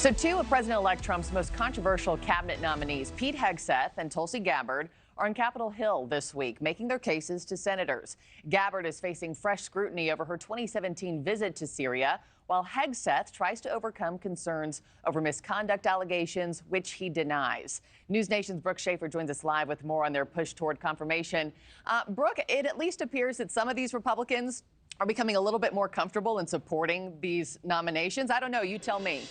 So two of President-elect Trump's most controversial cabinet nominees, Pete Hegseth and Tulsi Gabbard, are on Capitol Hill this week, making their cases to senators. Gabbard is facing fresh scrutiny over her 2017 visit to Syria, while Hegseth tries to overcome concerns over misconduct allegations, which he denies. NewsNation's Brooke Schaefer joins us live with more on their push toward confirmation. Brooke, it at least appears that some of these Republicans are becoming a little bit more comfortable in supporting these nominations. I don't know. You tell me.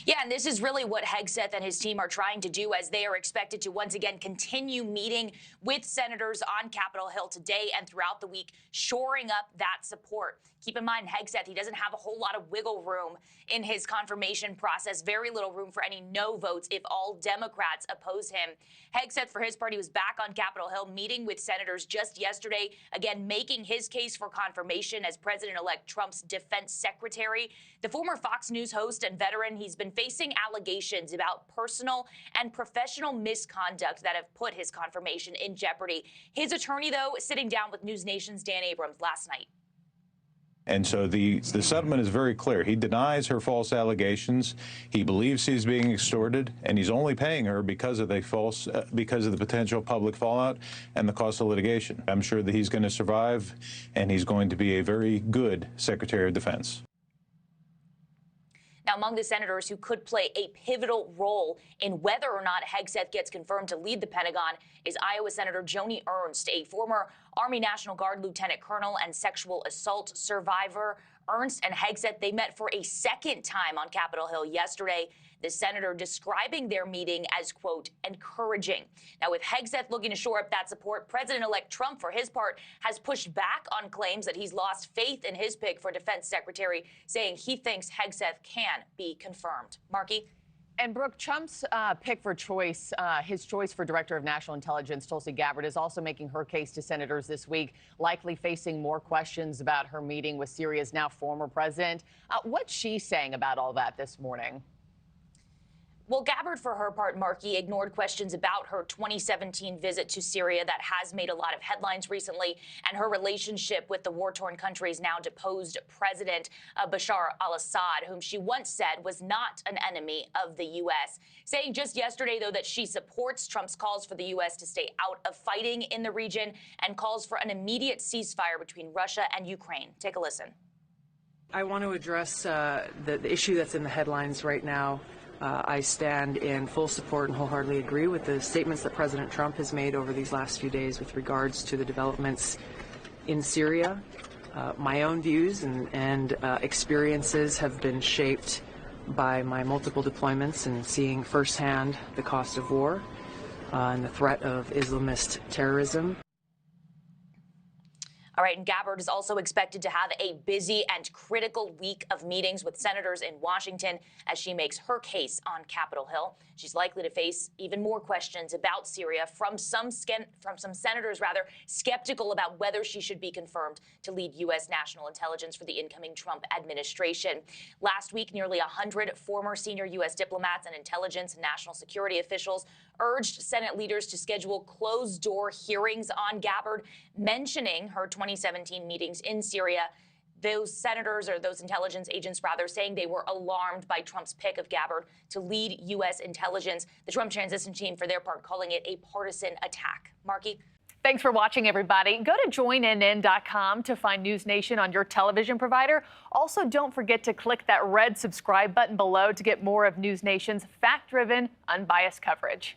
Yeah, and this is really what Hegseth and his team are trying to do, as they are expected to once again continue meeting with senators on Capitol Hill today and throughout the week, shoring up that support. Keep in mind, Hegseth, he doesn't have a whole lot of wiggle room in his confirmation process, very little room for any no votes if all Democrats oppose him. Hegseth, for his part, he was back on Capitol Hill meeting with senators just yesterday, again, making his case for confirmation as President-elect Trump's defense secretary. The former Fox News host and veteran, he's been facing allegations about personal and professional misconduct that have put his confirmation in jeopardy. His attorney, though, sitting down with NewsNation's Dan Abrams last night. And so the settlement is very clear. He denies her false allegations. He believes she's being extorted, and he's only paying her because of the potential public fallout and the cost of litigation. I'm sure that he's going to survive, and he's going to be a very good Secretary of Defense. Now, among the senators who could play a pivotal role in whether or not Hegseth gets confirmed to lead the Pentagon is Iowa Senator Joni Ernst, a former Army National Guard lieutenant colonel and sexual assault survivor. Ernst and Hegseth, they met for a second time on Capitol Hill yesterday, the senator describing their meeting as, quote, encouraging. Now, with Hegseth looking to shore up that support, President-elect Trump, for his part, has pushed back on claims that he's lost faith in his pick for defense secretary, saying he thinks Hegseth can be confirmed. Markie? And Brooke, Trump's pick for choice, his choice for Director of National Intelligence, Tulsi Gabbard, is also making her case to senators this week, likely facing more questions about her meeting with Syria's now former president. What's she saying about all that this morning? Well, Gabbard, for her part, Markie, ignored questions about her 2017 visit to Syria that has made a lot of headlines recently, and her relationship with the war-torn country's now deposed president, Bashar al-Assad, whom she once said was not an enemy of the U.S., saying just yesterday, though, that she supports Trump's calls for the U.S. to stay out of fighting in the region and calls for an immediate ceasefire between Russia and Ukraine. Take a listen. I want to address the issue that's in the headlines right now. I stand in full support and wholeheartedly agree with the statements that President Trump has made over these last few days with regards to the developments in Syria. My own views and experiences have been shaped by my multiple deployments and seeing firsthand the cost of war and the threat of Islamist terrorism. All right, and Gabbard is also expected to have a busy and critical week of meetings with senators in Washington as she makes her case on Capitol Hill. She's likely to face even more questions about Syria from some senators, skeptical about whether she should be confirmed to lead U.S. national intelligence for the incoming Trump administration. Last week, nearly 100 former senior U.S. diplomats and intelligence and national security officials urged Senate leaders to schedule closed-door hearings on Gabbard, mentioning her 2017 meetings in Syria. Those senators, or those intelligence agents rather, saying they were alarmed by Trump's pick of Gabbard to lead U.S. intelligence. The Trump transition team, for their part, calling it a partisan attack. Markie? Thanks for watching, everybody. Go to joinnn.com to find NewsNation on your television provider. Also, don't forget to click that red subscribe button below to get more of NewsNation's fact-driven, unbiased coverage.